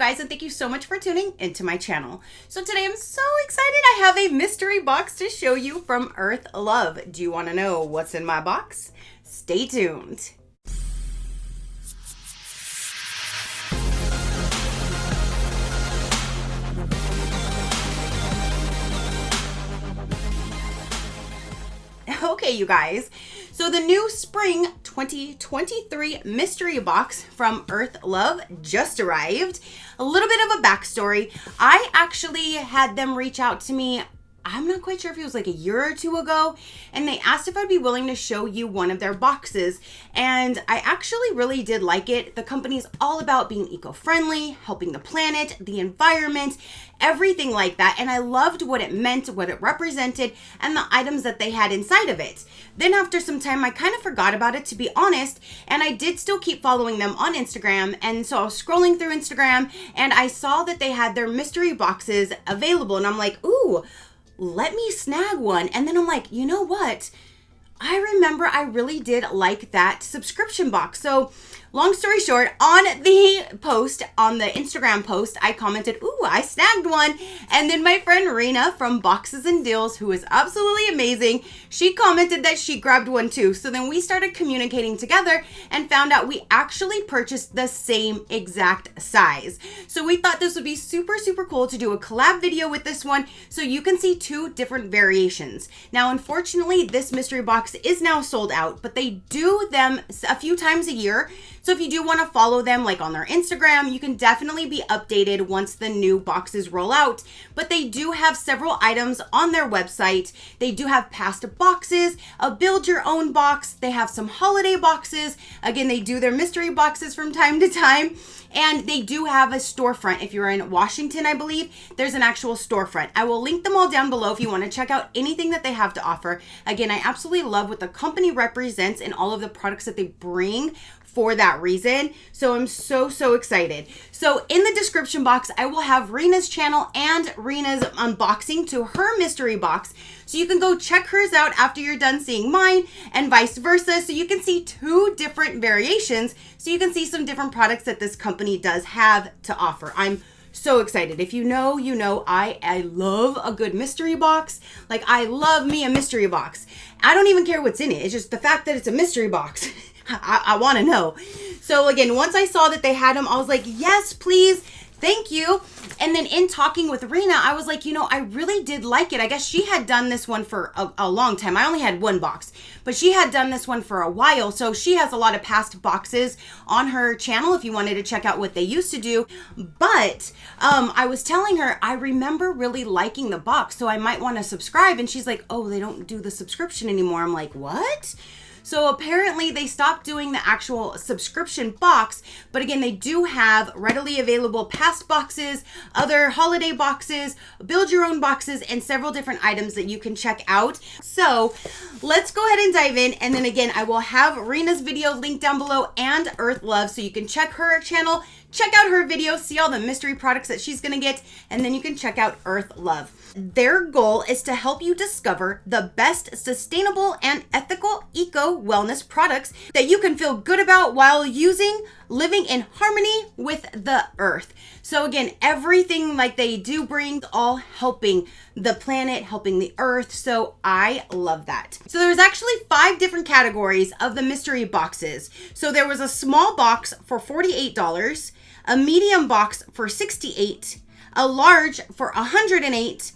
guys, and thank you so much for tuning into my channel. So today I'm so excited. I have a mystery box to show you from EARTHLOVE. Do you want to know what's in my box? Stay tuned. Okay, you guys, so the new spring 2023 mystery box from EARTHLOVE just arrived. A little bit of a backstory. I actually had them reach out to me, I'm not quite sure if it was like a year or two ago, and they asked if I'd be willing to show you one of their boxes. And I actually really did like it. The company's all about being eco-friendly, helping the planet, the environment, everything like that. And I loved what it meant, what it represented, and the items that they had inside of it. Then after some time, I kind of forgot about it, to be honest, and I did still keep following them on Instagram. And so I was scrolling through Instagram and I saw that they had their mystery boxes available, and I'm like, ooh, let me snag one. And then I'm like, you know what? I remember I really did like that subscription box. So long story short, on the post, on the Instagram post, I commented, ooh, I snagged one. And then my friend Rena from BoxesAndDeals, who is absolutely amazing, she commented that she grabbed one too. So then we started communicating together and found out we actually purchased the same exact size. So we thought this would be super, super cool to do a collab video with this one so you can see two different variations. Now, unfortunately, this mystery box is now sold out, but they do them a few times a year. So if you do want to follow them like on their Instagram, you can definitely be updated once the new boxes roll out. But they do have several items on their website. They do have past boxes, a build your own box. They have some holiday boxes. Again, they do their mystery boxes from time to time. And they do have a storefront. If you're in Washington, I believe, there's an actual storefront. I will link them all down below if you want to check out anything that they have to offer. Again, I absolutely love what the company represents and all of the products that they bring for that reason. So I'm so excited. So in the description box, I will have Rena's channel and Rena's unboxing to her mystery box. So you can go check hers out after you're done seeing mine, and vice versa. So you can see two different variations. So you can see some different products that this company does have to offer. I'm so excited. If you know, you know, I love a good mystery box. Like, I love me a mystery box. I don't even care what's in it. It's just the fact that it's a mystery box. I want to know. So again, once I saw that they had them, I was like, yes, please. Thank you. And then in talking with Rena, I was like, you know, I really did like it. I guess she had done this one for a long time. I only had one box, but she had done this one for a while. So she has a lot of past boxes on her channel if you wanted to check out what they used to do. But I was telling her, I remember really liking the box, so I might want to subscribe. And she's like, oh, they don't do the subscription anymore. I'm like, what? So apparently they stopped doing the actual subscription box, but again, they do have readily available past boxes, other holiday boxes, build your own boxes, and several different items that you can check out. So let's go ahead and dive in. And then again, I will have Rena's video linked down below and EARTHLOVE, so you can check her channel, check out her video, see all the mystery products that she's gonna get, and then you can check out EARTHLOVE. Their goal is to help you discover the best sustainable and ethical eco-wellness products that you can feel good about while living in harmony with the earth. So again, everything like they do bring, all helping the planet, helping the earth. So I love that. So there's actually 5 different categories of the mystery boxes. So there was a small box for $48, a medium box for $68, a large for $108,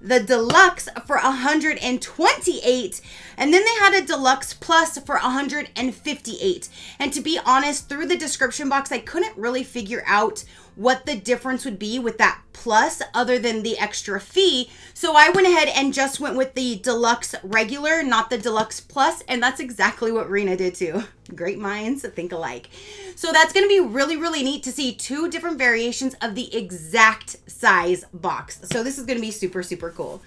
the deluxe for $128, and then they had a deluxe plus for $158. And to be honest, through the description box, I couldn't really figure out what the difference would be with that plus other than the extra fee. So I went ahead and just went with the deluxe regular, not the deluxe plus, and that's exactly what Rena did too. Great minds think alike. So that's going to be really, really neat to see 2 different variations of the exact size box. So this is going to be super, super cool.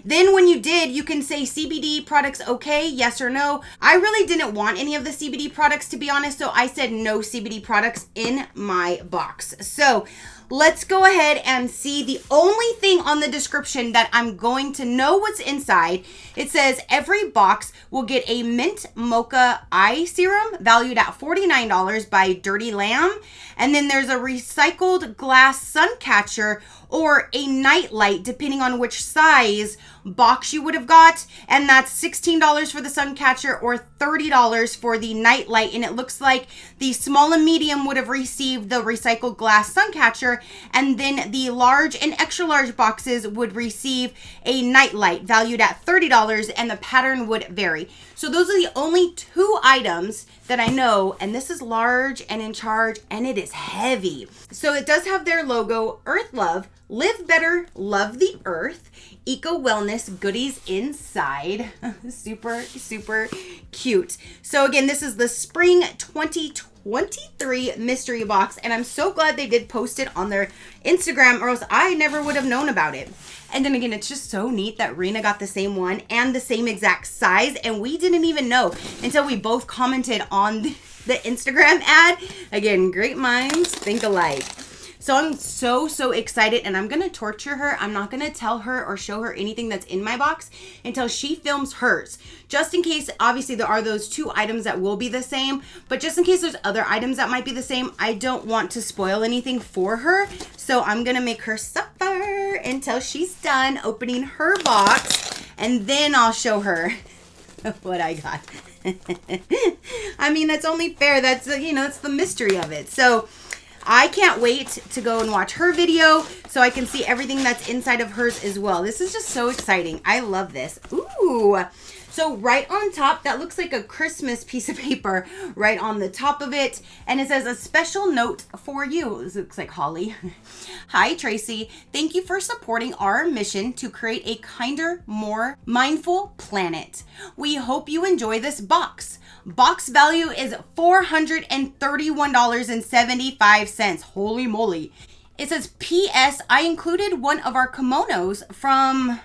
Then when you did, you can say CBD products okay, yes or no. I really didn't want any of the CBD products, to be honest, so I said no CBD products in my box. So let's go ahead and see. The only thing on the description that I'm going to know what's inside, it says every box will get a mint mocha eye serum valued at $49 by Dirty Lamb. And then there's a recycled glass sun catcher or a night light, depending on which size box you would have got. And that's $16 for the sun catcher or $30 for the night light. And it looks like the small and medium would have received the recycled glass sun catcher, and then the large and extra large boxes would receive a night light valued at $30, and the pattern would vary. So those are the only 2 items that I know, and this is large and in charge, and it is heavy. So it does have their logo, Earth Love, live better, love the earth, eco wellness goodies inside. Super, super cute. So again, this is the Spring 2023 mystery box, and I'm so glad they did post it on their Instagram, or else I never would have known about it. And then again, it's just so neat that Rena got the same one and the same exact size, and we didn't even know until we both commented on the Instagram ad. Again, great minds think alike. So I'm so excited, and I'm going to torture her. I'm not going to tell her or show her anything that's in my box until she films hers. Just in case, obviously there are those 2 items that will be the same, but just in case there's other items that might be the same, I don't want to spoil anything for her. So I'm going to make her suffer until she's done opening her box, and then I'll show her what I got. I mean, that's only fair. That's, you know, it's the mystery of it. So I can't wait to go and watch her video so I can see everything that's inside of hers as well. This is just so exciting. I love this. Ooh. So right on top, that looks like a Christmas piece of paper right on the top of it. And it says a special note for you. This looks like holly. Hi, Tracy. Thank you for supporting our mission to create a kinder, more mindful planet. We hope you enjoy this box. Box value is $431.75. Holy moly. It says, P.S. I included one of our kimonos from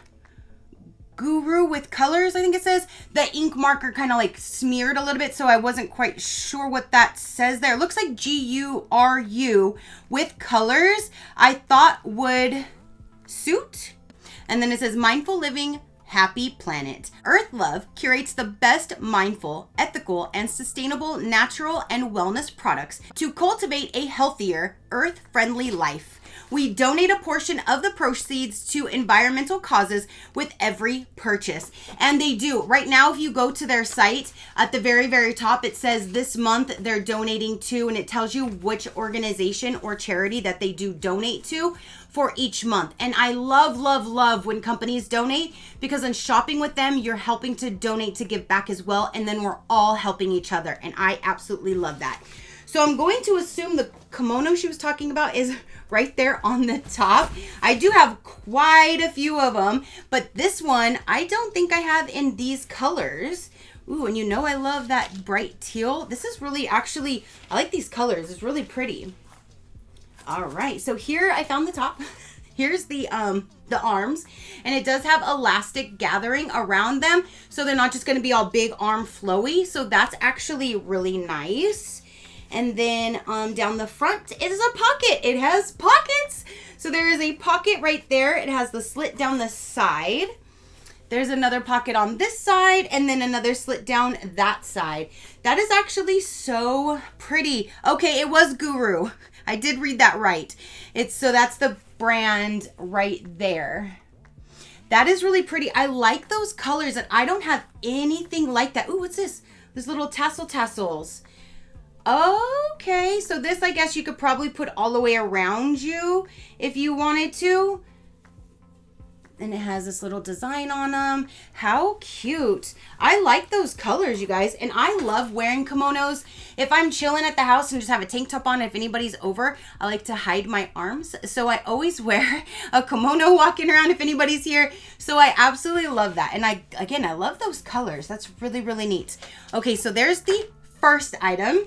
Guru with colors, I think it says. The ink marker kind of like smeared a little bit, so I wasn't quite sure what that says there. It looks like Guru with colors I thought would suit. And then it says mindful living, happy planet. Earth Love curates the best mindful, ethical, and sustainable natural and wellness products to cultivate a healthier, earth-friendly life. We donate a portion of the proceeds to environmental causes with every purchase. And they do. Right now, if you go to their site, at the very, very top, it says this month they're donating to, and it tells you which organization or charity that they do donate to for each month. And I love when companies donate, because in shopping with them, you're helping to donate to give back as well. And then we're all helping each other. And I absolutely love that. So I'm going to assume the kimono she was talking about is right there on the top. I do have quite a few of them, but this one I don't think I have in these colors. Ooh, and you know I love that bright teal. This is really, actually, I like these colors. It's really pretty. All right, so here I found the top. Here's the arms, and it does have elastic gathering around them, so they're not just going to be all big arm flowy. So that's actually really nice. And then down the front is a pocket. It has pockets. So there is a pocket right there. It has the slit down the side. There's another pocket on this side, and then another slit down that side. That is actually so pretty. Okay, it was Guru. I did read that right. So that's the brand right there. That is really pretty. I like those colors, and I don't have anything like that. Ooh, what's this? There's little tassels. Okay, so this, I guess you could probably put all the way around you if you wanted to. And it has this little design on them. How cute. I like those colors, you guys. And I love wearing kimonos. If I'm chilling at the house and just have a tank top on, if anybody's over, I like to hide my arms. So I always wear a kimono walking around if anybody's here. So I absolutely love that. And I love those colors. That's really, really neat. Okay, so there's the first item.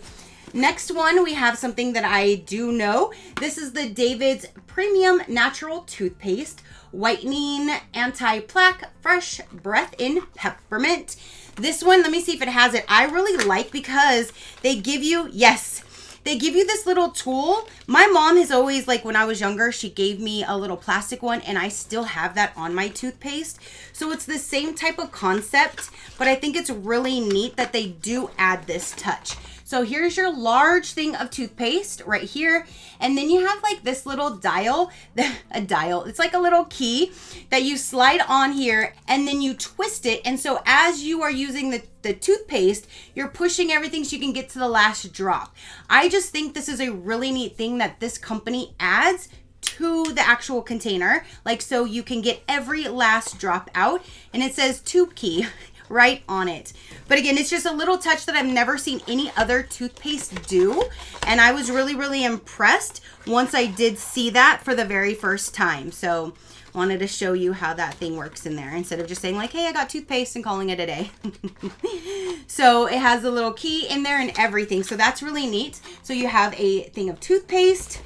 Next one, we have something that I do know. This is the David's Premium Natural Toothpaste. Whitening, anti-plaque, fresh breath in peppermint. This one, let me see if it has it. I really like because they give you, yes, they give you this little tool. My mom has always, like when I was younger, she gave me a little plastic one, and I still have that on my toothpaste. So it's the same type of concept, but I think it's really neat that they do add this touch. So here's your large thing of toothpaste right here. And then you have like this little dial, it's like a little key that you slide on here and then you twist it. And so as you are using the toothpaste, you're pushing everything so you can get to the last drop. I just think this is a really neat thing that this company adds to the actual container, like so you can get every last drop out, and it says tube key right on it. But again, it's just a little touch that I've never seen any other toothpaste do, and I was really impressed once I did see that for the very first time. So wanted to show you how that thing works in there instead of just saying like, hey, I got toothpaste and calling it a day. So it has a little key in there and everything, so that's really neat. So you have a thing of toothpaste.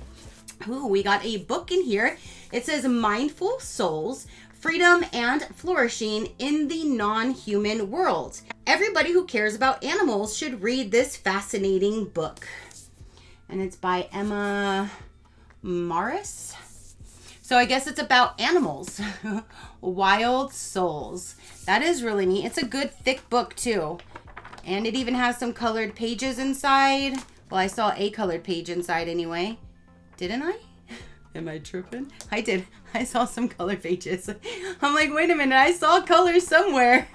Ooh, we got a book in here. It says Mindful Souls, Freedom and Flourishing in the Non-Human World. Everybody who cares about animals should read this fascinating book. And it's by Emma Morris. So I guess it's about animals. Wild Souls. That is really neat. It's a good thick book too. And it even has some colored pages inside. Well, I saw a colored page inside anyway. Didn't I? Am I tripping? I did. I saw some color pages. I'm like, wait a minute, I saw colors somewhere.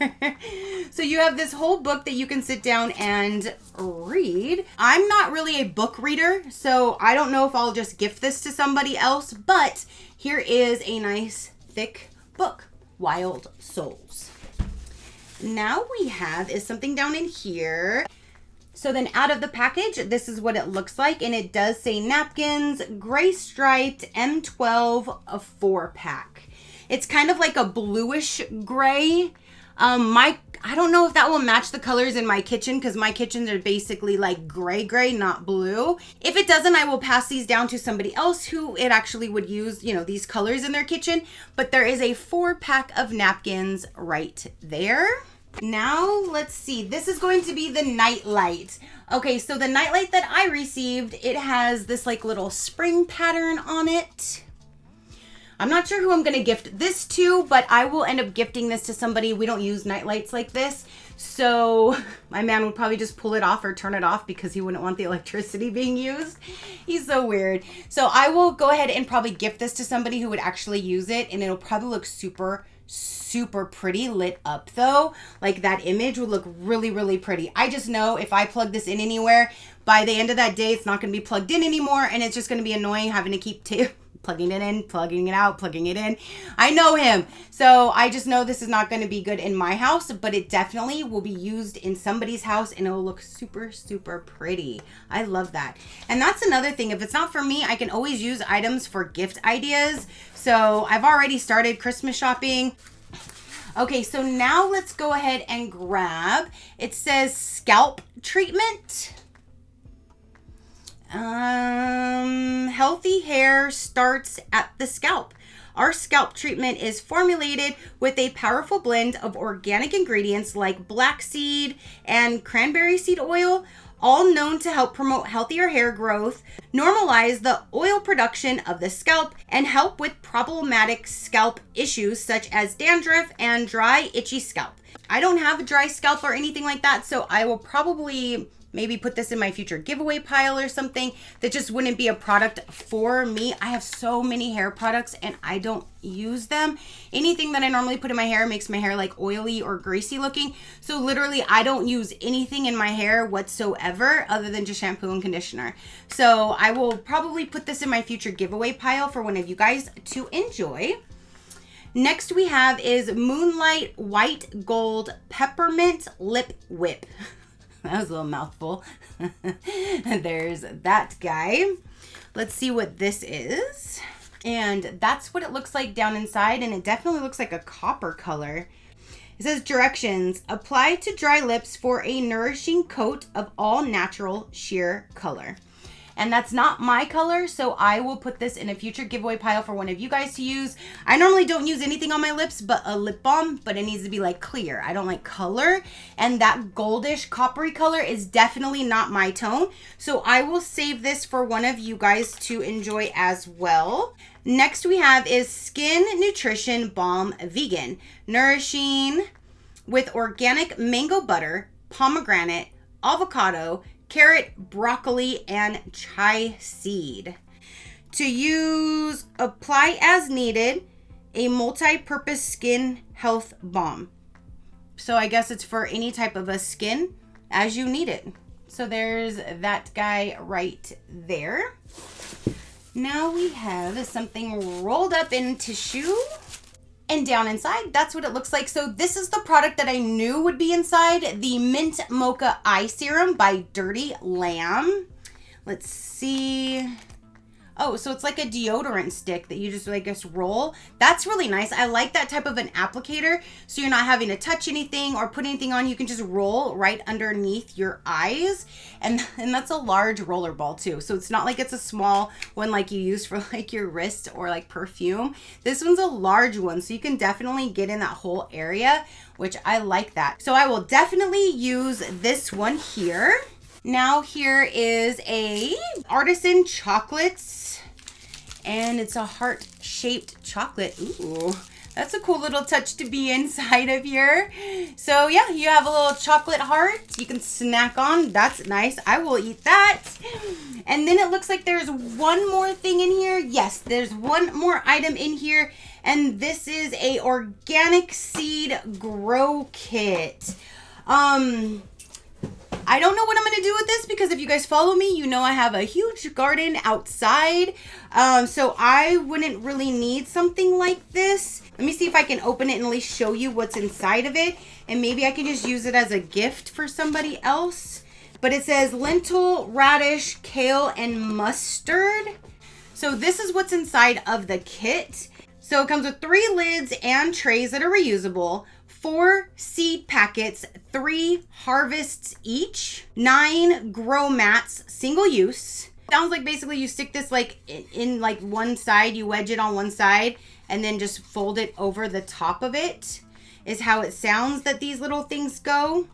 So you have this whole book that you can sit down and read. I'm not really a book reader, so I don't know if I'll just gift this to somebody else, but here is a nice thick book, Wild Souls. Now we have is something down in here. So then out of the package, this is what it looks like. And it does say Napkins, gray striped M12, a 4-pack. It's kind of like a bluish gray. I don't know if that will match the colors in my kitchen because my kitchens are basically like gray, not blue. If it doesn't, I will pass these down to somebody else who it actually would use, you know, these colors in their kitchen. But there is a 4-pack of napkins right there. Now, let's see. This is going to be the night light. Okay, so the night light that I received, it has this like little spring pattern on it. I'm not sure who I'm going to gift this to, but I will end up gifting this to somebody. We don't use night lights like this. So my man would probably just pull it off or turn it off because he wouldn't want the electricity being used. He's so weird. So I will go ahead and probably gift this to somebody who would actually use it, and it'll probably look super pretty lit up though. Like that image would look really pretty. I just know if I plug this in anywhere, by the end of that day, it's not going to be plugged in anymore, and it's just going to be annoying having to keep plugging it in, plugging it out, plugging it in. I know him. So I just know this is not going to be good in my house, but it definitely will be used in somebody's house and it'll look super pretty. I love that. And that's another thing. If it's not for me, I can always use items for gift ideas. So I've already started Christmas shopping. Okay, so now let's go ahead and grab, it says Scalp Treatment. Healthy hair starts at the scalp. Our scalp treatment is formulated with a powerful blend of organic ingredients like black seed and cranberry seed oil, all known to help promote healthier hair growth, normalize the oil production of the scalp, and help with problematic scalp issues such as dandruff and dry, itchy scalp. I don't have a dry scalp or anything like that, so I will probably maybe put this in my future giveaway pile or something. That just wouldn't be a product for me. I have so many hair products and I don't use them. Anything that I normally put in my hair makes my hair like oily or greasy looking. So literally I don't use anything in my hair whatsoever other than just shampoo and conditioner. So I will probably put this in my future giveaway pile for one of you guys to enjoy. Next we have is Moonlight White Gold Peppermint Lip Whip. That was a little mouthful. There's that guy. Let's see what this is. And that's what it looks like down inside, and it definitely looks like a copper color. It says directions: apply to dry lips for a nourishing coat of all natural sheer color. And that's not my color, so I will put this in a future giveaway pile for one of you guys to use. I normally don't use anything on my lips but a lip balm, but it needs to be like clear. I don't like color, and that goldish coppery color is definitely not my tone. So I will save this for one of you guys to enjoy as well. Next we have is Skin Nutrition Balm Vegan, nourishing with organic mango butter, pomegranate, avocado, carrot, broccoli, and chai seed. To use, apply as needed, a multi-purpose skin health balm. So I guess it's for any type of a skin as you need it. So there's that guy right there. Now we have something rolled up in tissue and down inside. That's what it looks like. So this is the product that I knew would be inside, the Mint Mocha Eye Serum by Dirty Lamb. Let's see. Oh, so it's like a deodorant stick that you just, I guess, roll. That's really nice. I like that type of an applicator, so you're not having to touch anything or put anything on. You can just roll right underneath your eyes. And that's a large roller ball too. So it's not like it's a small one like you use for like your wrist or like perfume. This one's a large one, so you can definitely get in that whole area, which I like that. So I will definitely use this one here. Now here is a artisan chocolates, and it's a heart-shaped chocolate. Ooh, that's a cool little touch to be inside of here. So yeah, you have a little chocolate heart you can snack on. That's nice. I will eat that. And then it looks like there's one more thing in here. Yes, there's one more item in here, and this is a organic seed grow kit. I don't know what I'm going to do with this, because if you guys follow me, you know I have a huge garden outside. So I wouldn't really need something like this. Let me see if I can open it and at least show you what's inside of it. And maybe I can just use it as a gift for somebody else. But it says lentil, radish, kale, and mustard. So this is what's inside of the kit. So it comes with 3 lids and trays that are reusable, 4 seed packets, 3 harvests each, 9 grow mats, single use. Sounds like basically you stick this like in like one side, you wedge it on one side and then just fold it over the top of it, is how it sounds that these little things go.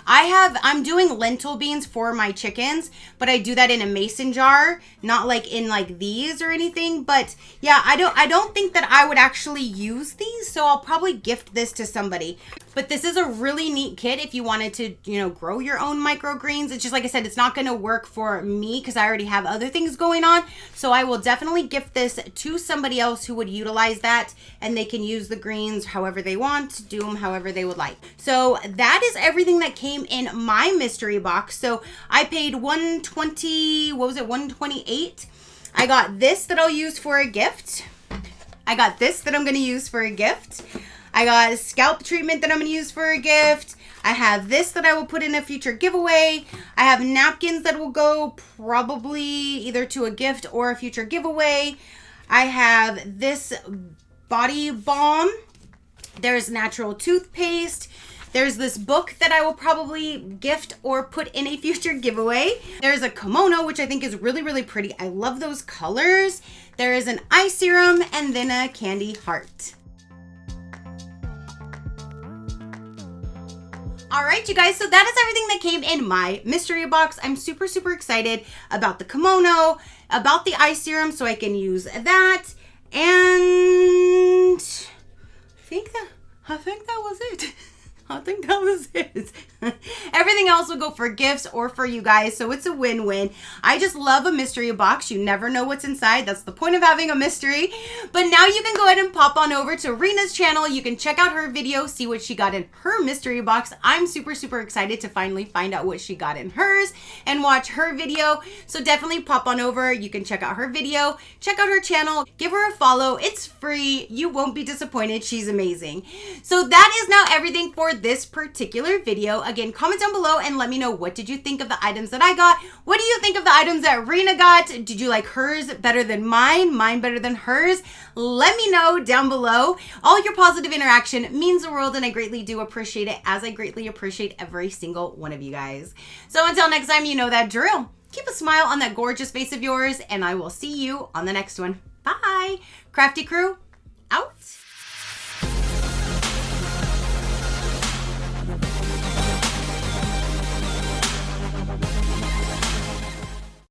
I'm doing lentil beans for my chickens, but I do that in a mason jar, not like in like these or anything. But yeah, I don't think that I would actually use these, so I'll probably gift this to somebody. But this is a really neat kit if you wanted to, you know, grow your own microgreens. It's just, like I said, it's not going to work for me because I already have other things going on. So I will definitely gift this to somebody else who would utilize that, and they can use the greens however they want, do them however they would like. So that is everything that came in my mystery box. So I paid $120, what was it, $128. I got this that I'll use for a gift. I got this that I'm going to use for a gift. I got a scalp treatment that I'm going to use for a gift. I have this that I will put in a future giveaway. I have napkins that will go probably either to a gift or a future giveaway. I have this body balm. There's natural toothpaste. There's this book that I will probably gift or put in a future giveaway. There's a kimono, which I think is really, really pretty. I love those colors. There is an eye serum and then a candy heart. All right, you guys, so that is everything that came in my mystery box. I'm super, super excited about the kimono, about the eye serum, so I can use that. And I think that was it. I think that was it. Everything else will go for gifts or for you guys, so it's a win-win. I just love a mystery box. You never know what's inside. That's the point of having a mystery. But now you can go ahead and pop on over to Rena's channel. You can check out her video, see what she got in her mystery box. I'm super, super excited to finally find out what she got in hers and watch her video. So definitely pop on over. You can check out her video, check out her channel, give her a follow. It's free. You won't be disappointed. She's amazing. So that is now everything for this particular video. Again, comment down below and let me know, what did you think of the items that I got? What do you think of the items that Rena got? Did you like hers better than mine better than hers? Let me know down below. All your positive interaction means the world, and I greatly do appreciate it, as I greatly appreciate every single one of you guys. So until next time, you know that drill. Keep a smile on that gorgeous face of yours, and I will see you on the next one. Bye. Crafty crew, out.